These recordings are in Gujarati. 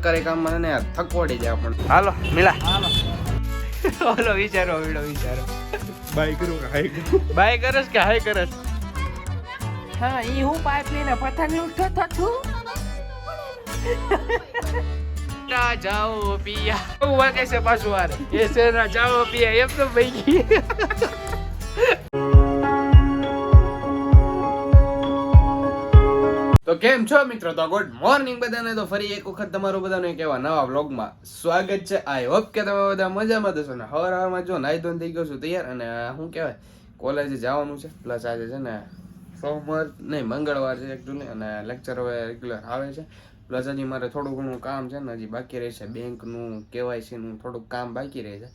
સરકારી કામમાં ને થકવાડી જાય પણ. હાલો મિલા હાલો. ઓલો વિચારો બાય કરું કે હાઈ કરું? બાય કરસ કે હાઈ કરસ? હા ઈ હું પાઇપ લઈને પતંગ લૂંટતો છું. ના જાઓ પિયા હું વાગે છે પાછું આરે એ ના જાઓ પિયા એમ તો ભાઈ. તો કેમ છો મિત્રો? તો ગુડ મોર્નિંગ બધાને. તો ફરી એક વખત તમારું બધાનું એક એવા નવા વ્લોગમાં સ્વાગત છે. આઈ હોપ કે તમે બધા મજામાં હશો ને. હવારમાં જો નાઈ ધોઈને થઈ ગયો છું તૈયાર અને શું કહેવાય કોલેજે જવાનું છે. પ્લસ આજે છે ને સોમવાર નહીં મંગળવાર છે એકચ્યુઅલી અને લેક્ચર હવે રેગ્યુલર આવે છે. પ્લસ હજી મારે થોડું ઘણું કામ છે ને હજી બાકી રહે છે. બેંકનું કેવાયસીનું થોડુંક કામ બાકી રહે છે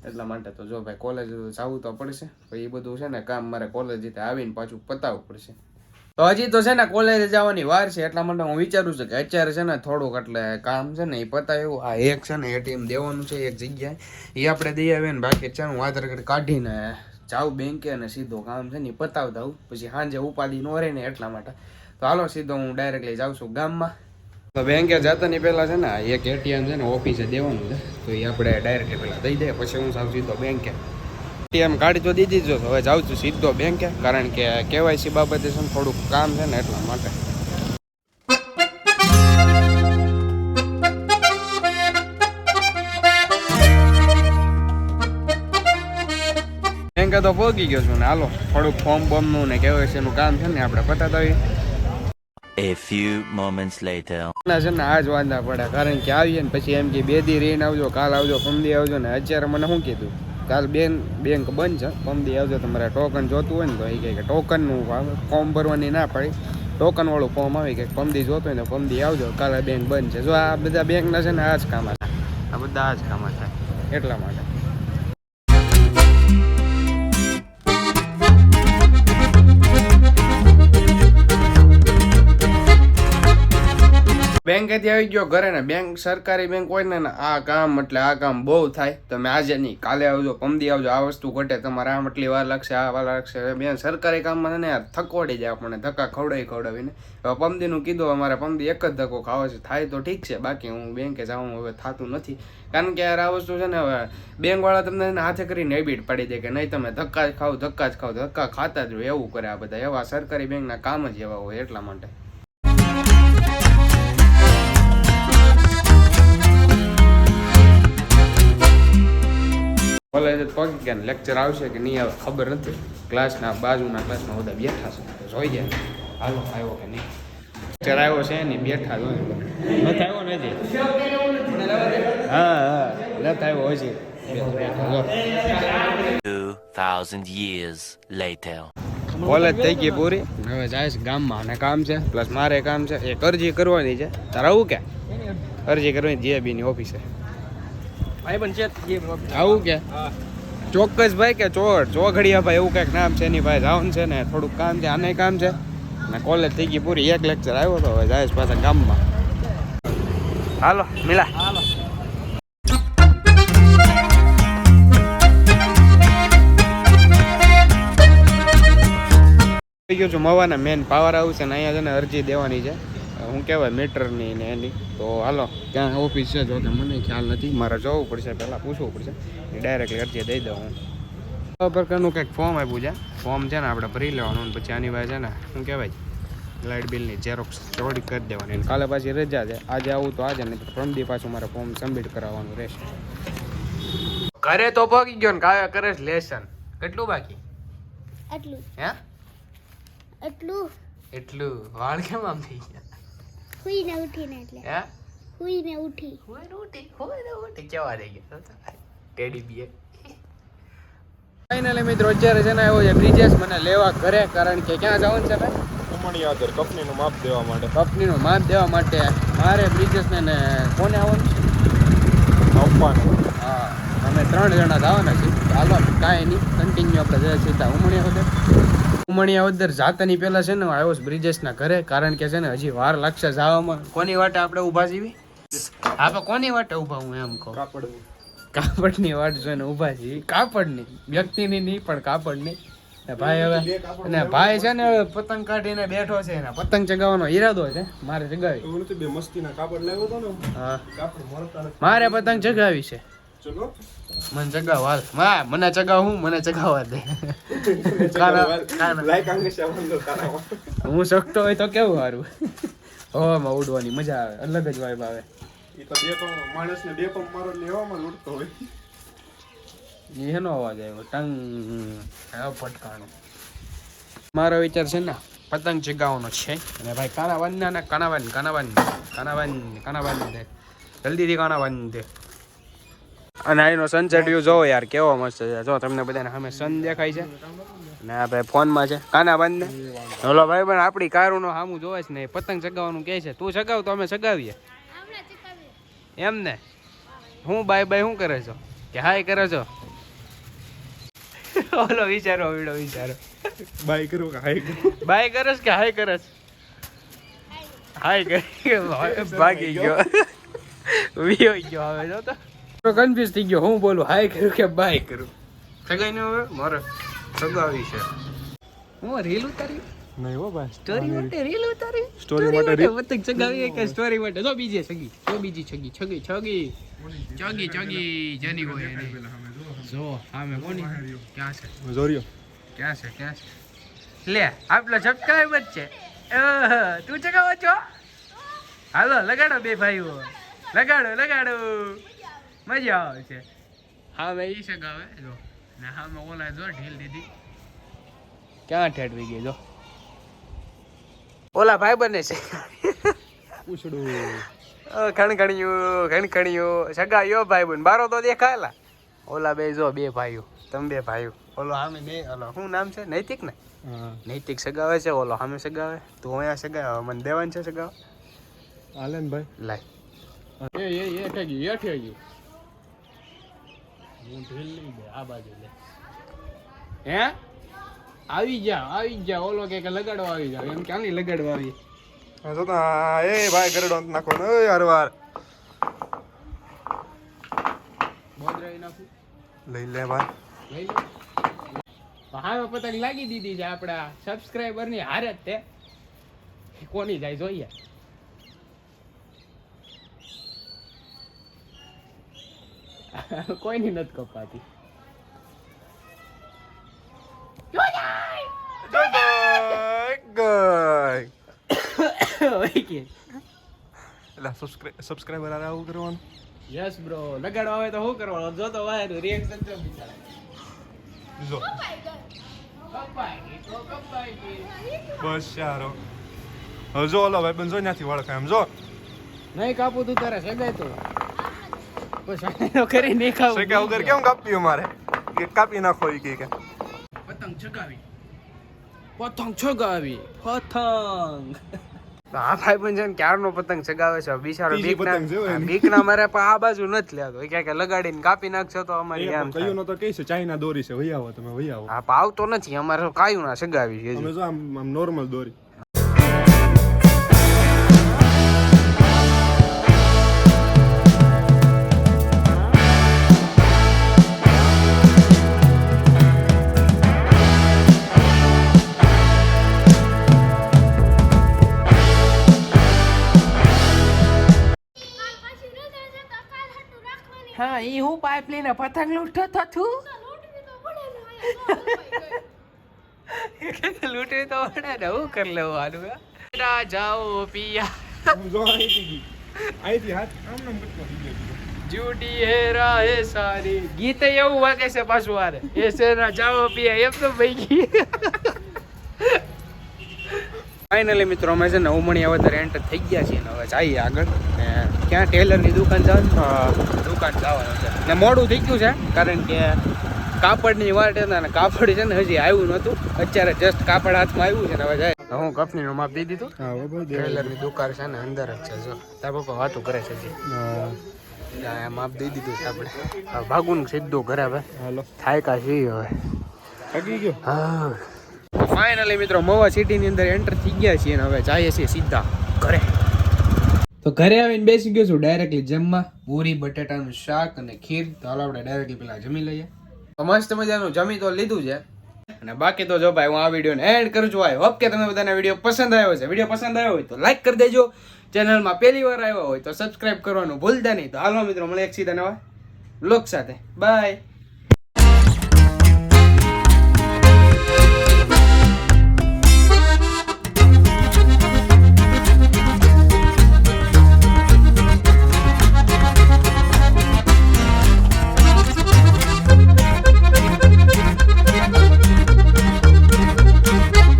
એટલા માટે. તો જો ભાઈ કોલેજ જવું તો પડશે. પછી એ બધું છે ને કામ મારે કોલેજ રીતે આવીને પાછું પતાવવું પડશે. તો હજી તો છે ને કોલેજે જવાની વાર છે એટલા માટે હું વિચારું છું કે અત્યારે છે ને થોડુંક એટલે કામ છે ને એ પતાવ્યું. આ એક છે ને એટીએમ દેવાનું છે એક જગ્યાએ એ આપણે દઈ આવીએ ને બાકી છે ને હું આધાર કાર્ડ કાઢીને જાઉં બેંકે અને સીધો કામ છે ને એ પતાવતા આવું. પછી સાંજે ઉપાધિ ન રહે ને એટલા માટે. તો હાલો સીધો હું ડાયરેક્ટલી જાઉં છું ગામમાં. તો બેંકે જતાની પહેલાં છે ને એક એટીએમ છે ને ઓફિસે દેવાનું છે તો એ આપણે ડાયરેક્ટલી પહેલાં દઈ દઈએ પછી હું જાઉં સીધો બેંકે. એટીએમ કાઢી તો દીધી જ હવે જાઉં છું સીધો બેંકે કારણ કે કેવાયસી બાબતે છે ને થોડુંક કામ છે ને એટલા માટે. બેંકે તો પહોંચી ગયો છું ને હાલો થોડુંક ફોર્મ બોર્મનું ને કેવાયસીનું કામ છે ને આપણે પતાતા હોઈએ. A few moments later. છે ને આજ વાંધા પડે કારણ કે આવીએ ને પછી એમ કે બે દી રહીને આવજો, કાલ આવજો, પમદી આવજો ને અત્યારે મને શું કીધું કાલ બેંક બંધ છે, પમદી આવજો. તમારે ટોકન જોતું હોય ને તો એ કહે કે ટોકનનું ફોર્મ ભરવાની ના પડી, ટોકન વાળું ફોર્મ આવી કે પમદી જોતું હોય ને પમદી આવજો, કાલે બેંક બંધ છે. જો આ બધા બેંકના છે ને આ જ કામ થાય, આ બધા આ જ કામ થાય એટલા માટે. બેંકેથી આવી ગયો ઘરે ને બેંક સરકારી બેંક હોય ને આ કામ એટલે આ કામ બહુ થાય. તમે આજે નહીં કાલે આવજો, પમદી આવજો, આ વસ્તુ ઘટે તમારે આમ એટલી વાર લાગશે, આ વાર લાગશે. બેન સરકારી કામમાં ને યાર થકવાડી જાય આપણને ધક્કા ખવડાવીને. હવે પમદીનું કીધું અમારે પમદી એક જ ધક્કો ખાવો છે, થાય તો ઠીક છે બાકી હું બેંકે જાઉં હવે થતું નથી કારણ કે યાર આ વસ્તુ છે ને હવે બેંકવાળા તમને હાથે કરીને હેબિટ પાડી દે કે નહીં તમે ધક્કા જ ખાવ, ધક્કા ખાતા જ હોય એવું કરે આ બધા. એવા સરકારી બેંકના કામ જ એવા હોય એટલા માટે. કોલેજ પગી ગયા ને લેક્ચર આવશે કે નહીં આવે ખબર નથી. ક્લાસના બાજુના ક્લાસમાં બધા બેઠા છે જોઈ જાય હાલો આવ્યો કે નહીં. લેક્ચર આવ્યો છે નહીં બેઠા જોઈ નથી આવ્યો નથી. હા નથી આવ્યો હજી. 2000 years later. કોલેજ થઈ ગઈ પૂરી હવે જાય છે ગામમાં અને કામ છે પ્લસ મારે કામ છે એક અરજી કરવાની છે. તારે આવું કે અરજી કરવાની જીએબીની ઓફિસે આવું કે ચોક્કસ ભાઈ કે ચોઘડિયા ભાઈ એવું કઈક નામ છે એની ભાઈ જવાનું છે ને થોડુંક કામ છે આને કામ છે ને કોલેજ થઈ ગઈ પૂરી. એક લેક્ચર આવ્યો તો હવે જાય પાછા ગામમાં. હાલો મિલા હાલો. થઈ ગયો છું મવાના મેન પાવર હાઉસ અને અહીંયા છે ને અરજી દેવાની છે શું કહેવાય મીટરની ને એની. તો હાલો ક્યાં ઓફિસ છે જો કે મને ખ્યાલ નથી, મારે જવું પડશે પહેલાં પૂછવું પડશે. ડાયરેક્ટલી અરજી દઈ દઉં હું. આ પ્રકારનું કંઈક ફોર્મ આપ્યું છે, ફોર્મ છે ને આપણે ભરી લેવાનું પછી આની પાસે છે ને શું કહેવાય લાઇટ બિલની ઝેરોક્સ ચોડી કરી દેવાની. કાલે પાછી રજા છે, આજે આવું તો આજે નહીં તો પ્રમદી પાછું મારે ફોર્મ સબમિટ કરાવવાનું રહેશે. ઘરે તો પગી ગયો ને કાવ્યા કરે છે લેસન. કેટલું બાકી? એટલું. હે એટલું વાળ કેમ આમ થઈ ગયા? હુઈને ઉઠીને એટલે. હે હુઈને ઉઠી કેવા થઈ ગયા ટેડી બિયર. ફાઇનલી મિત્રો અત્યારે છે ને આવ્યો છે બ્રિજેશ મને લેવા ઘરે કારણ કે ક્યાં જવાનું છે ભાઈ? ઉમણિયાદર કંપનીનું માપ દેવા માટે. કંપનીનું માપ દેવા માટે મારે બ્રિજેશને ને કોને આવવાનું છે? આપવાનું. હા અમે 3 જણા જવાના છીએ. હાલો કાંઈ નહીં કન્ટિન્યુ આપણે જઈએ સીધા ઉમણિયાવદર જાતાની પહેલા છે ને આવ્યો બ્રિજેશના ઘરે કારણ કે છે ને હજી વાર લાગશે જવામાં. કોની વાટે આપણે ઊભા છીએ? આપણે કોની વાટે ઊભા હું એમ કહું? કાપડની વાટ જોઈને ઊભા છીએ. કાપડની વ્યક્તિની નહીં પણ કાપડની. ને ભાઈ હવે અને ભાઈ છે ને હવે પતંગ કાઢીને બેઠો છે ને પતંગ ચગાવવાનો ઈરાદો છે મારે ચગાવી. એવું નથી, બે મસ્તીના કાપડ લાવ્યો હતો ને, હા કાપડ મળતા નથી. મારે પતંગ ચગાવી છે. ચલો મને ચગાવ હાલ મને ચગાવ મને ચગાવવા દે. લાઈક આંગેશા બંધો તારામાં. હું શકતો હોય તો કેવું સારું. હવામાં ઉડવાની મજા આવે, અલગ જ વાઇબ આવે. ઈ તો બે પણ માણસને બે પણ મારો એટલે એવામાં ઉડતો હોય. એનો અવાજ આવ્યો ટંગ ફટકાણો. મારો વિચાર છે ને પતંગ ચગાવવાનો છે અને ભાઈ કાનાવાન દે જલ્દીથી કાનાવાન દે. અને આનો સનસેટ વ્યૂ જોવો યાર કેવો મસ્ત છે. જો તમને બધાને સામે સન દેખાય છે ને આ ભાઈ ફોનમાં છે કાનાવાન ને. હલો ભાઈ પણ આપણી કારુનો સામું જોવે છે ને પતંગ ચગાવવાનું કહે છે. તું ચગાવ તો અમે ચગાવીએ એમ ને. હું બાય શું કરે છો કે હાય કરે છો? ઓલો વિચારો બાય કરું કે હાય કરું? બાય કરસ કે હાય કરસ? હાય કરી ભાગી ગયો વિયો ગયો. હવે જો તો કન્ફ્યુઝ થઈ ગયો હું બોલું હાય કરું કે બાય કરું. સગાઈ ને હવે મારે સગાવી છે. હું રીલ ઉતારી નહીં હો ભાઈ, સ્ટોરી માટે રીલ ઉતારી સ્ટોરી માટે રીલ? પતંગ ચગાવી કે સ્ટોરી માટે? જો બીજી છગી જો બીજી છગી જેની હોય એની. જો સામે કોની ક્યાં છે? જોરિયો ક્યાં છે લે આપલો સબસ્ક્રાઇબર છે. તું ચગાવો છો? હાલો લગાડો બે ભાઈઓ, લગાડો મજા આવે છે. હા મેં ઈ સગાવે જો ને હા મેં ઓલા જો ઢીલ દીધી ક્યાં ઠેઠવી ગઈ જો ઓલા ભાઈ બને છે. પૂછડું ખણખણિયું સગાયો ભાઈ બન બારો તો દેખાયેલા. ઓલા બે જો બે ભાઈઓ, તમે બે ભાઈઓ. ઓલો સામે બે ઓલો શું નામ છે? નૈતિક ને? હા નૈતિક સગાવે છે, ઓલો સામે સગાવે, તું અહીંયા સગાવે, મને દેવાન છે સગાવે. હાલે ને ભાઈ. લાય એ થઈ ગયું હું ઢીલ નહીં દે આ બાજુ લે. હે આવી જા ઓલો કે લગાડવા આવી જાવ એમ ક્યાં નહીં લગાડવા આવી. હા તો એ ભાઈ ગરડો નાખો ને યાર વાર બોદરાઈ નાખું લઈ લે ભાઈ. લઈ લે. હા પતંગ લાગી દીધી છે આપડા સબસ્ક્રાઇબર ની હારે જ તે. કોની જાય જોઈએ. કોઈની નથી કપાતી. સબસ્ક્રાઇબર આરે આવું કરવાનું. યસ બ્રો લગાડવા આવે તો શું કરવાનું? જો તો વાયર રિએક્શન તો જો બસ યારો. હવે જો ઓલો ભાઈ બંધ જો ત્યાંથી વળખાય એમ જો. નહીં કાપું તું તારે સગાઈ તો કરી નહીં ખાવું. શેકા વગર કેમ કાપ્યું મારે? કે કાપી નાખો ઈ કે પતંગ ચગાવી હા ભાઈ પણ છે ને ક્યારનો પતંગ ચગાવે છે બિચારો. ત્રીજી પતંગ છે એની. બીક ના મારે પણ આ બાજુ નથી લેતો. એ કે લગાડીને કાપી નાખશો તો અમારી આમ થાય. કયું નો તો કઈ છે ચાઇના દોરી છે, વહી આવો તમે વહી આવો. હા પણ આવતો નથી અમારે કાયું ના સગાવી છે અમે જો આમ નોર્મલ દોરી. હા ઈ હું પાઇપ લઈને પતંગ લૂંટતો છું. લૂંટવી તો પડે ને હું કરી લેવાનું. જાઓ પિયા જો અહીંથી હાથ આમ નામ બટકો થઈ ગયો. જૂટી હેરા હે સારી ગીત એવું વાગે છે પાછું વારે એ સેના જાઓ પિયા એમ તો ભાઈ ગઈ. ફાઇનલી મિત્રો અમે છે ને ઉમણી અવતાર એન્ટર થઈ ગયા છીએ ને હવે જઈએ આગળ. ને ક્યાં ટેલરની દુકાન જવાનું દુકાન જવાનું છે ને મોડું થઈ ગયું છે કારણ કે કાપડની વાટ હતા ને કાપડ છે ને હજી આવ્યું નહોતું. અત્યારે જસ્ટ કાપડ હાથમાં આવ્યું છે ને હવે જાય. હું કંપનીનું માપ દઈ દીધું. હા ભાઈ ટેલરની દુકાન છે ને અંદર જ છે. જો તાર પપ્પા વાતું કરે છે હજી. માપ દઈ દીધું છે આપણે. હવે ભાગું સીધું ઘરે હવે હાલો થાય કા સી હવે થાકી ગયો. હા ફાઇનલી મિત્રો મવા સિટીની અંદર એન્ટર થઈ ગયા છીએ અને હવે જઈએ છીએ સીધા ઘરે. તો ઘરે આવીને બેસી ગયો છું ડાયરેક્ટલી જમવા. પૂરી બટેટાનું શાક અને ખીર. તો હાલો આપણે ડાયરેક્ટલી પેલા જમી લઈએ. મસ્ત મજાનું જમી તો લીધું છે અને બાકી તો જો ભાઈ હું આ વિડીયોને એન્ડ કરું છું. આઈ હોપ કે તમને બધાને વિડીયો પસંદ આવ્યો છે. વિડીયો પસંદ આવ્યો હોય તો લાઈક કરી દેજો. ચેનલમાં પહેલી વાર આવ્યો હોય તો સબસ્ક્રાઇબ કરવાનું ભૂલતા નહીં. તો હાલો મિત્રો, મળે એક સીધા નવા વ્લોગ સાથે. બાય.